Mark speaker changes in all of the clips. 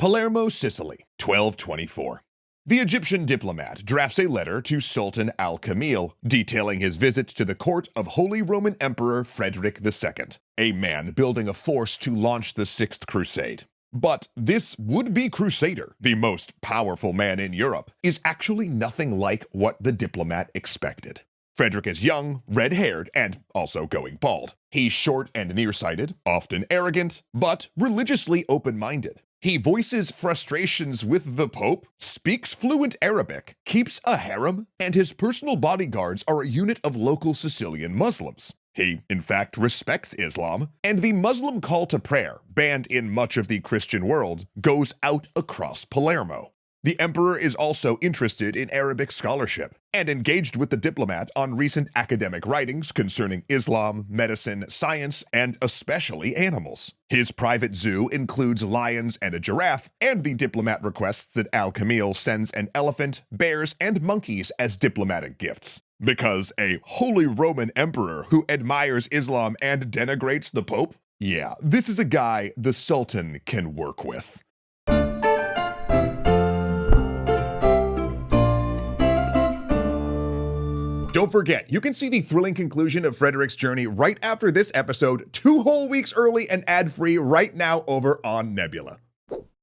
Speaker 1: Palermo, Sicily, 1224. The Egyptian diplomat drafts a letter to Sultan Al-Kamil detailing his visit to the court of Holy Roman Emperor Frederick II, a man building a force to launch the Sixth Crusade. But this would-be crusader, the most powerful man in Europe, is actually nothing like what the diplomat expected. Frederick is young, red-haired, and also going bald. He's short and nearsighted, often arrogant, but religiously open-minded. He voices frustrations with the Pope, speaks fluent Arabic, keeps a harem, and his personal bodyguards are a unit of local Sicilian Muslims. He, in fact, respects Islam, and the Muslim call to prayer, banned in much of the Christian world, goes out across Palermo. The emperor is also interested in Arabic scholarship and engaged with the diplomat on recent academic writings concerning Islam, medicine, science, and especially animals. His private zoo includes lions and a giraffe, and the diplomat requests that Al-Kamil sends an elephant, bears, and monkeys as diplomatic gifts. Because a Holy Roman Emperor who admires Islam and denigrates the Pope? Yeah, this is a guy the Sultan can work with. Don't forget, you can see the thrilling conclusion of Frederick's journey right after this episode, 2 whole weeks early and ad-free right now over on Nebula.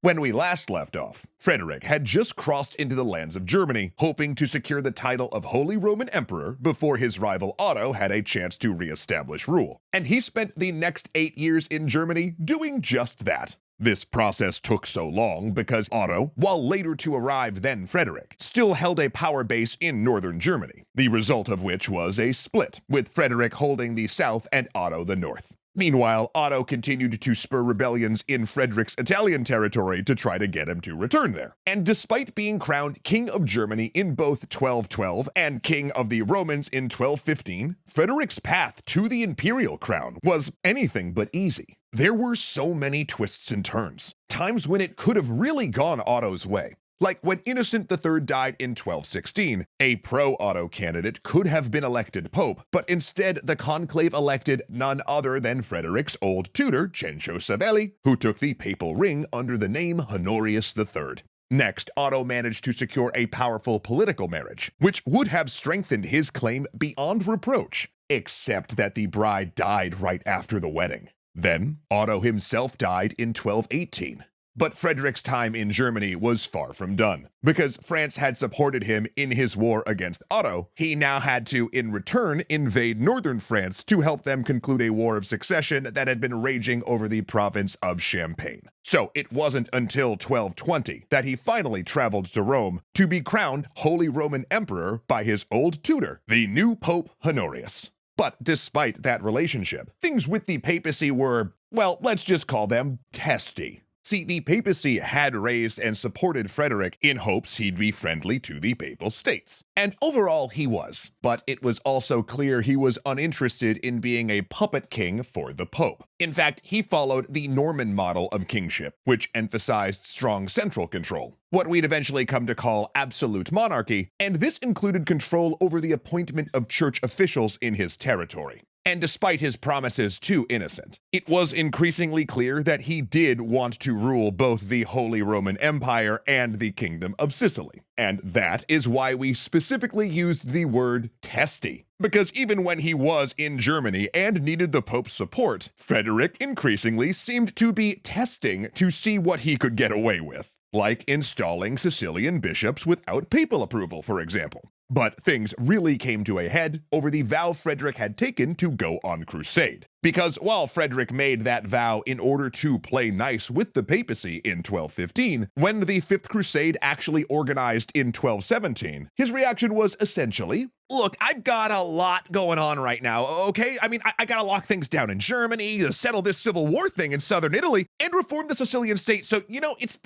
Speaker 1: When we last left off, Frederick had just crossed into the lands of Germany, hoping to secure the title of Holy Roman Emperor before his rival Otto had a chance to re-establish rule. And he spent the next 8 years in Germany doing just that. This process took so long because Otto, while later to arrive than Frederick, still held a power base in northern Germany, the result of which was a split, with Frederick holding the south and Otto the north. Meanwhile, Otto continued to spur rebellions in Frederick's Italian territory to try to get him to return there. And despite being crowned King of Germany in both 1212 and King of the Romans in 1215, Frederick's path to the imperial crown was anything but easy. There were so many twists and turns, times when it could have really gone Otto's way. Like when Innocent III died in 1216, a pro-Otto candidate could have been elected pope, but instead the conclave elected none other than Frederick's old tutor, Cencio Savelli, who took the papal ring under the name Honorius III. Next, Otto managed to secure a powerful political marriage, which would have strengthened his claim beyond reproach, except that the bride died right after the wedding. Then, Otto himself died in 1218. But Frederick's time in Germany was far from done. Because France had supported him in his war against Otto, he now had to, in return, invade northern France to help them conclude a war of succession that had been raging over the province of Champagne. So it wasn't until 1220 that he finally traveled to Rome to be crowned Holy Roman Emperor by his old tutor, the new Pope Honorius. But despite that relationship, things with the papacy were, well, let's just call them testy. See, the papacy had raised and supported Frederick in hopes he'd be friendly to the Papal States. And overall, he was. But it was also clear he was uninterested in being a puppet king for the Pope. In fact, he followed the Norman model of kingship, which emphasized strong central control, what we'd eventually come to call absolute monarchy, and this included control over the appointment of church officials in his territory. And despite his promises to Innocent, it was increasingly clear that he did want to rule both the Holy Roman Empire and the Kingdom of Sicily. And that is why we specifically used the word testy. Because even when he was in Germany and needed the Pope's support, Frederick increasingly seemed to be testing to see what he could get away with. Like installing Sicilian bishops without papal approval, for example. But things really came to a head over the vow Frederick had taken to go on crusade. Because while Frederick made that vow in order to play nice with the papacy in 1215, when the Fifth Crusade actually organized in 1217, his reaction was essentially, look, I've got a lot going on right now, okay? I mean, I gotta lock things down in Germany, settle this civil war thing in southern Italy, and reform the Sicilian state, so, it's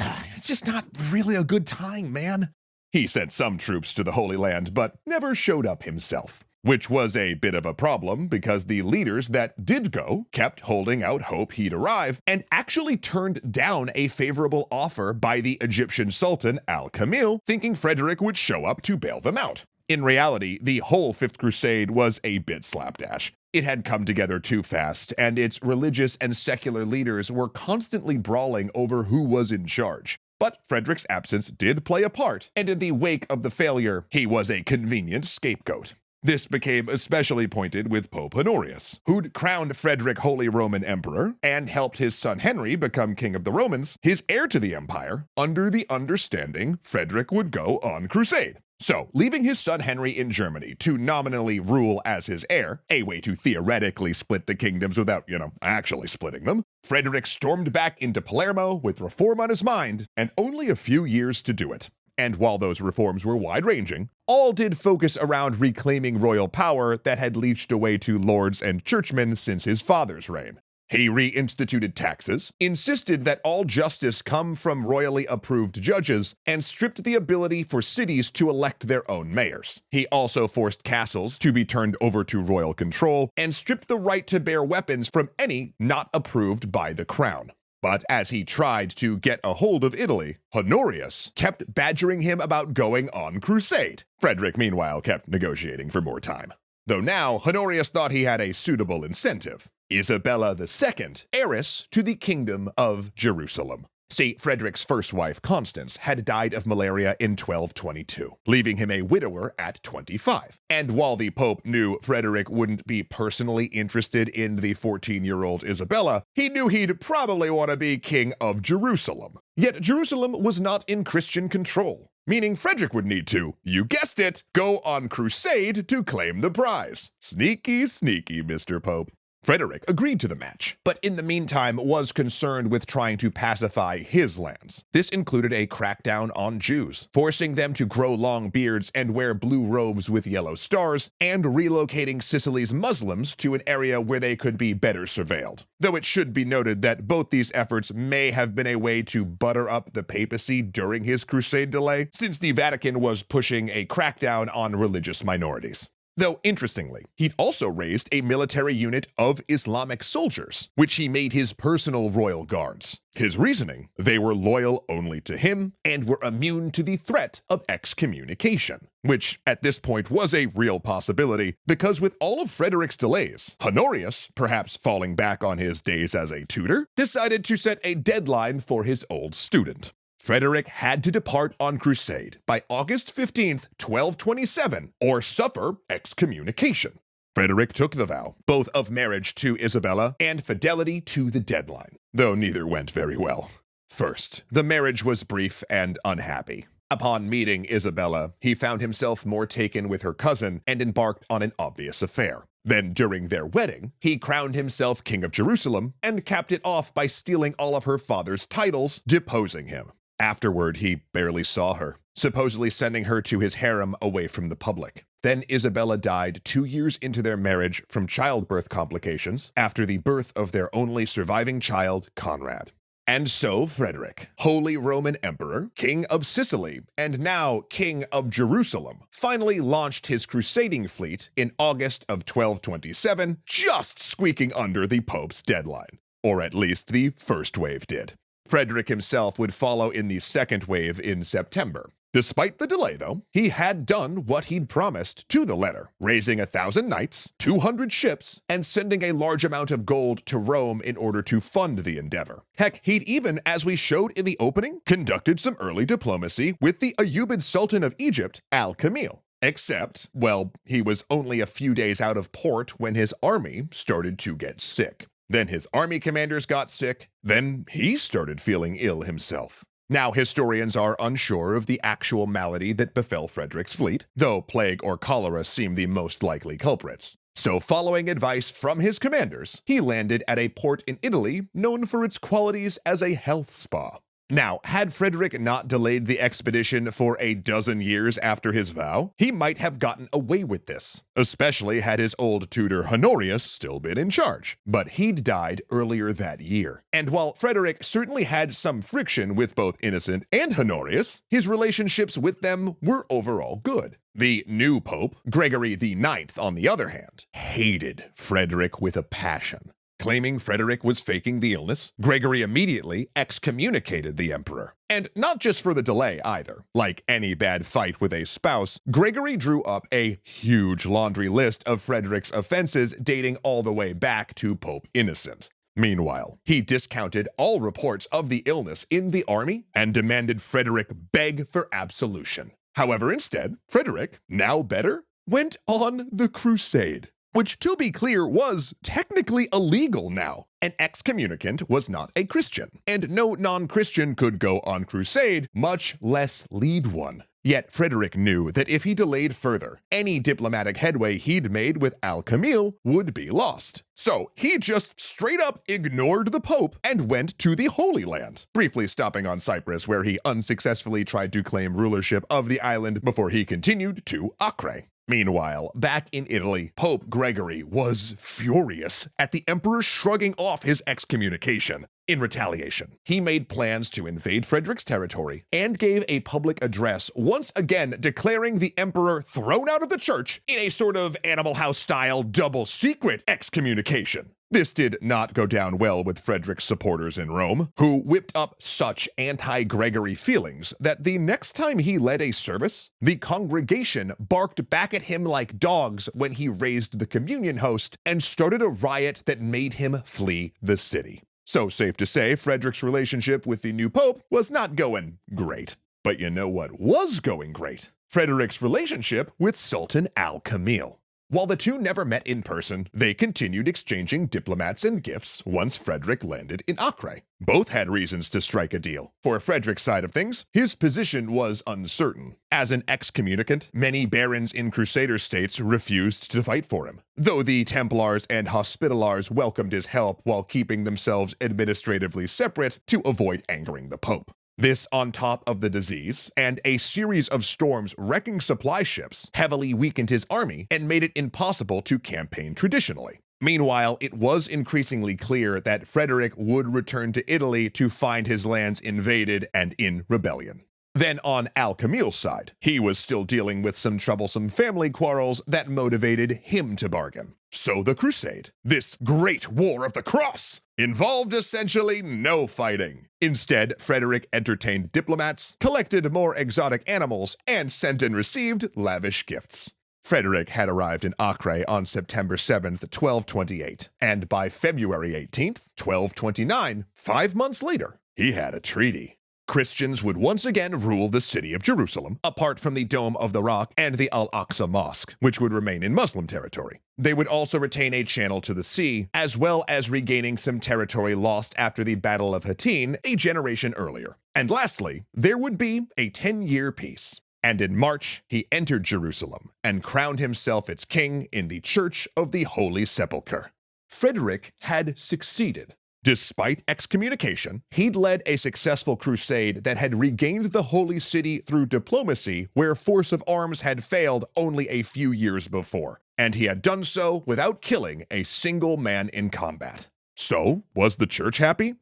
Speaker 1: just not really a good time, man. He sent some troops to the Holy Land, but never showed up himself. Which was a bit of a problem because the leaders that did go kept holding out hope he'd arrive and actually turned down a favorable offer by the Egyptian Sultan Al-Kamil, thinking Frederick would show up to bail them out. In reality, the whole Fifth Crusade was a bit slapdash. It had come together too fast, and its religious and secular leaders were constantly brawling over who was in charge. But Frederick's absence did play a part, and in the wake of the failure, he was a convenient scapegoat. This became especially pointed with Pope Honorius, who'd crowned Frederick Holy Roman Emperor and helped his son Henry become King of the Romans, his heir to the empire, under the understanding Frederick would go on crusade. So, leaving his son Henry in Germany to nominally rule as his heir, a way to theoretically split the kingdoms without, actually splitting them, Frederick stormed back into Palermo with reform on his mind, and only a few years to do it. And while those reforms were wide-ranging, all did focus around reclaiming royal power that had leached away to lords and churchmen since his father's reign. He reinstituted taxes, insisted that all justice come from royally approved judges, and stripped the ability for cities to elect their own mayors. He also forced castles to be turned over to royal control, and stripped the right to bear weapons from any not approved by the crown. But as he tried to get a hold of Italy, Honorius kept badgering him about going on crusade. Frederick, meanwhile, kept negotiating for more time. Though now, Honorius thought he had a suitable incentive. Isabella II, heiress to the Kingdom of Jerusalem. See, Frederick's first wife, Constance, had died of malaria in 1222, leaving him a widower at 25. And while the Pope knew Frederick wouldn't be personally interested in the 14-year-old Isabella, he knew he'd probably want to be King of Jerusalem. Yet Jerusalem was not in Christian control, meaning Frederick would need to, you guessed it, go on crusade to claim the prize. Sneaky, sneaky, Mr. Pope. Frederick agreed to the match, but in the meantime was concerned with trying to pacify his lands. This included a crackdown on Jews, forcing them to grow long beards and wear blue robes with yellow stars, and relocating Sicily's Muslims to an area where they could be better surveilled. Though it should be noted that both these efforts may have been a way to butter up the papacy during his crusade delay, since the Vatican was pushing a crackdown on religious minorities. Though, interestingly, he'd also raised a military unit of Islamic soldiers, which he made his personal royal guards. His reasoning, they were loyal only to him and were immune to the threat of excommunication, which at this point was a real possibility because with all of Frederick's delays, Honorius, perhaps falling back on his days as a tutor, decided to set a deadline for his old student. Frederick had to depart on crusade by August 15th, 1227, or suffer excommunication. Frederick took the vow, both of marriage to Isabella and fidelity to the deadline, though neither went very well. First, the marriage was brief and unhappy. Upon meeting Isabella, he found himself more taken with her cousin and embarked on an obvious affair. Then, during their wedding, he crowned himself King of Jerusalem and capped it off by stealing all of her father's titles, deposing him. Afterward, he barely saw her, supposedly sending her to his harem away from the public. Then Isabella died 2 years into their marriage from childbirth complications after the birth of their only surviving child, Conrad. And so Frederick, Holy Roman Emperor, King of Sicily, and now King of Jerusalem, finally launched his crusading fleet in August of 1227, just squeaking under the Pope's deadline. Or at least the first wave did. Frederick himself would follow in the second wave in September. Despite the delay, though, he had done what he'd promised to the letter, raising 1,000 knights, 200 ships, and sending a large amount of gold to Rome in order to fund the endeavor. Heck, he'd even, as we showed in the opening, conducted some early diplomacy with the Ayyubid Sultan of Egypt, Al-Kamil. Except, well, he was only a few days out of port when his army started to get sick. Then his army commanders got sick, then he started feeling ill himself. Now, historians are unsure of the actual malady that befell Frederick's fleet, though plague or cholera seem the most likely culprits. So, following advice from his commanders, he landed at a port in Italy known for its qualities as a health spa. Now, had Frederick not delayed the expedition for a dozen years after his vow, he might have gotten away with this, especially had his old tutor Honorius still been in charge. But he'd died earlier that year. And while Frederick certainly had some friction with both Innocent and Honorius, his relationships with them were overall good. The new pope, Gregory IX, on the other hand, hated Frederick with a passion. Claiming Frederick was faking the illness, Gregory immediately excommunicated the emperor. And not just for the delay either. Like any bad fight with a spouse, Gregory drew up a huge laundry list of Frederick's offenses dating all the way back to Pope Innocent. Meanwhile, he discounted all reports of the illness in the army and demanded Frederick beg for absolution. However, instead, Frederick, now better, went on the crusade. Which, to be clear, was technically illegal now. An excommunicant was not a Christian, and no non-Christian could go on crusade, much less lead one. Yet Frederick knew that if he delayed further, any diplomatic headway he'd made with Al-Kamil would be lost. So he just straight up ignored the Pope and went to the Holy Land, briefly stopping on Cyprus where he unsuccessfully tried to claim rulership of the island before he continued to Acre. Meanwhile, back in Italy, Pope Gregory was furious at the emperor shrugging off his excommunication. In retaliation, he made plans to invade Frederick's territory and gave a public address once again declaring the emperor thrown out of the church in a sort of Animal House-style double-secret excommunication. This did not go down well with Frederick's supporters in Rome, who whipped up such anti-Gregory feelings that the next time he led a service, the congregation barked back at him like dogs when he raised the communion host and started a riot that made him flee the city. So safe to say, Frederick's relationship with the new pope was not going great. But you know what was going great? Frederick's relationship with Sultan Al-Kamil. While the two never met in person, they continued exchanging diplomats and gifts once Frederick landed in Acre. Both had reasons to strike a deal. For Frederick's side of things, his position was uncertain. As an excommunicant, many barons in Crusader states refused to fight for him, though the Templars and Hospitallars welcomed his help while keeping themselves administratively separate to avoid angering the Pope. This on top of the disease and a series of storms wrecking supply ships heavily weakened his army and made it impossible to campaign traditionally. Meanwhile, it was increasingly clear that Frederick would return to Italy to find his lands invaded and in rebellion. Then on Al-Kamil's side, he was still dealing with some troublesome family quarrels that motivated him to bargain. So the crusade, this great war of the cross, involved essentially no fighting. Instead, Frederick entertained diplomats, collected more exotic animals, and sent and received lavish gifts. Frederick had arrived in Acre on September 7th, 1228, and by February 18th, 1229, 5 months later, he had a treaty. Christians would once again rule the city of Jerusalem, apart from the Dome of the Rock and the Al-Aqsa Mosque, which would remain in Muslim territory. They would also retain a channel to the sea, as well as regaining some territory lost after the Battle of Hattin a generation earlier. And lastly, there would be a 10-year peace. And in March, he entered Jerusalem and crowned himself its king in the Church of the Holy Sepulchre. Frederick had succeeded. Despite excommunication, he'd led a successful crusade that had regained the Holy City through diplomacy where force of arms had failed only a few years before, and he had done so without killing a single man in combat. So, was the church happy?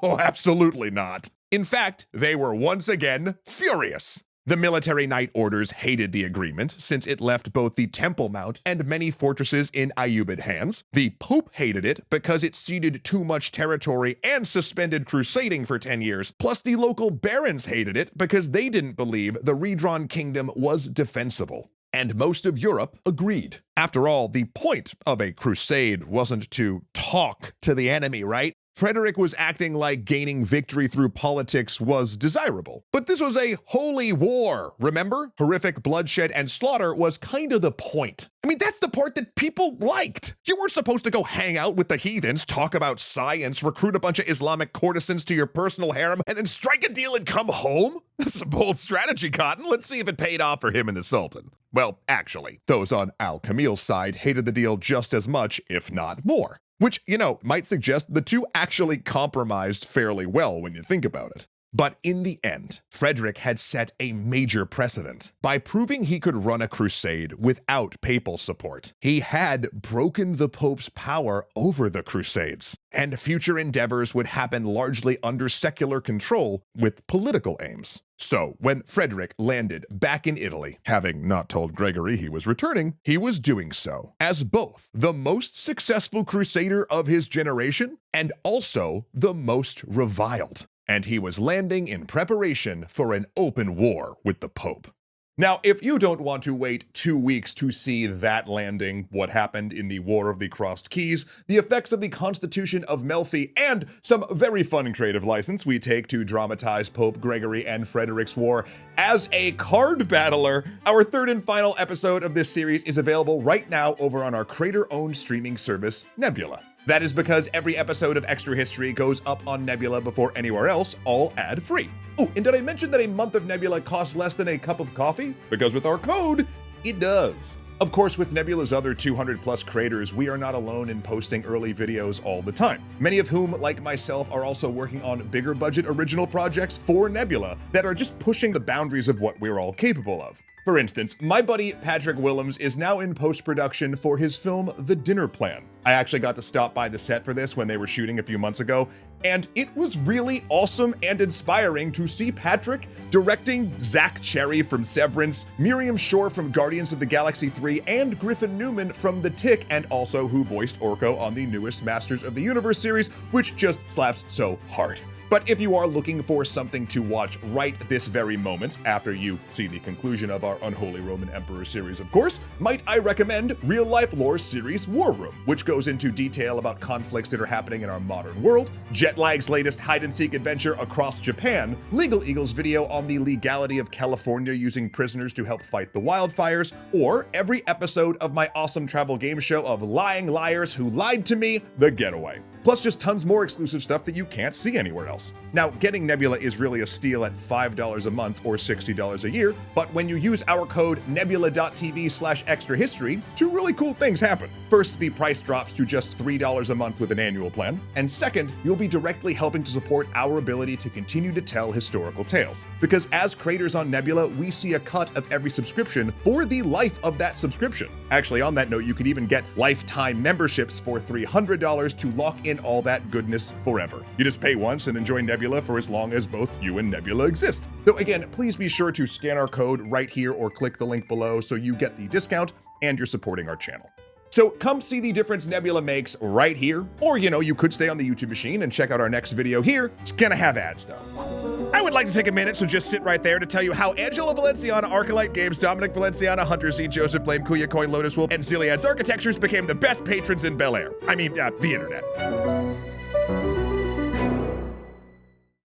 Speaker 1: Absolutely not. In fact, they were once again furious. The military knight orders hated the agreement since it left both the Temple Mount and many fortresses in Ayyubid hands. The Pope hated it because it ceded too much territory and suspended crusading for 10 years. Plus, the local barons hated it because they didn't believe the redrawn kingdom was defensible. And most of Europe agreed. After all, the point of a crusade wasn't to talk to the enemy, right? Frederick was acting like gaining victory through politics was desirable. But this was a holy war, remember? Horrific bloodshed and slaughter was kind of the point. I mean, that's the part that people liked. You weren't supposed to go hang out with the heathens, talk about science, recruit a bunch of Islamic courtesans to your personal harem, and then strike a deal and come home? This is a bold strategy, Cotton. Let's see if it paid off for him and the Sultan. Well, actually, those on Al-Kamil's side hated the deal just as much, if not more. Which, might suggest the two actually compromised fairly well when you think about it. But in the end, Frederick had set a major precedent. By proving he could run a crusade without papal support, he had broken the Pope's power over the Crusades, and future endeavors would happen largely under secular control with political aims. So, when Frederick landed back in Italy, having not told Gregory he was returning, he was doing so as both the most successful crusader of his generation and also the most reviled. And he was landing in preparation for an open war with the Pope. Now, if you don't want to wait 2 weeks to see that landing, what happened in the War of the Crossed Keys, the effects of the Constitution of Melfi, and some very fun and creative license we take to dramatize Pope Gregory and Frederick's War as a card battler, our third and final episode of this series is available right now over on our creator-owned streaming service, Nebula. That is because every episode of Extra History goes up on Nebula before anywhere else, all ad-free. Oh, and did I mention that a month of Nebula costs less than a cup of coffee? Because with our code, it does. Of course, with Nebula's other 200 plus creators, we are not alone in posting early videos all the time. Many of whom, like myself, are also working on bigger budget original projects for Nebula that are just pushing the boundaries of what we're all capable of. For instance, my buddy Patrick Willems is now in post-production for his film The Dinner Plan. I actually got to stop by the set for this when they were shooting a few months ago, and it was really awesome and inspiring to see Patrick directing Zach Cherry from Severance, Miriam Shore from Guardians of the Galaxy 3, and Griffin Newman from The Tick, and also who voiced Orko on the newest Masters of the Universe series, which just slaps so hard. But if you are looking for something to watch right this very moment, after you see the conclusion of our Unholy Roman Emperor series, of course, might I recommend Real Life Lore series War Room, which goes into detail about conflicts that are happening in our modern world, Jetlag's latest hide-and-seek adventure across Japan, Legal Eagle's video on the legality of California using prisoners to help fight the wildfires, or every episode of my awesome travel game show of Lying Liars Who Lied to Me, The Getaway. Plus just tons more exclusive stuff that you can't see anywhere else. Now, getting Nebula is really a steal at $5 a month or $60 a year, but when you use our code nebula.tv/extrahistory, 2 really cool things happen. First, the price drops to just $3 a month with an annual plan, and second, you'll be directly helping to support our ability to continue to tell historical tales. Because as creators on Nebula, we see a cut of every subscription for the life of that subscription. Actually, on that note, you could even get lifetime memberships for $300 to lock in all that goodness forever. You just pay once and enjoy Nebula for as long as both you and Nebula exist. Though again, please be sure to scan our code right here or click the link below so you get the discount and you're supporting our channel. So come see the difference Nebula makes right here, or you could stay on the YouTube machine and check out our next video here. It's gonna have ads though. I would like to take a minute, so just sit right there to tell you how Angela Valenciana, Arcalite Games, Dominic Valenciana, Hunter C, Joseph Blame, Kuya Koi, Lotus Wolf, and Celiad's Architectures became the best patrons in Bel Air. I mean, the internet.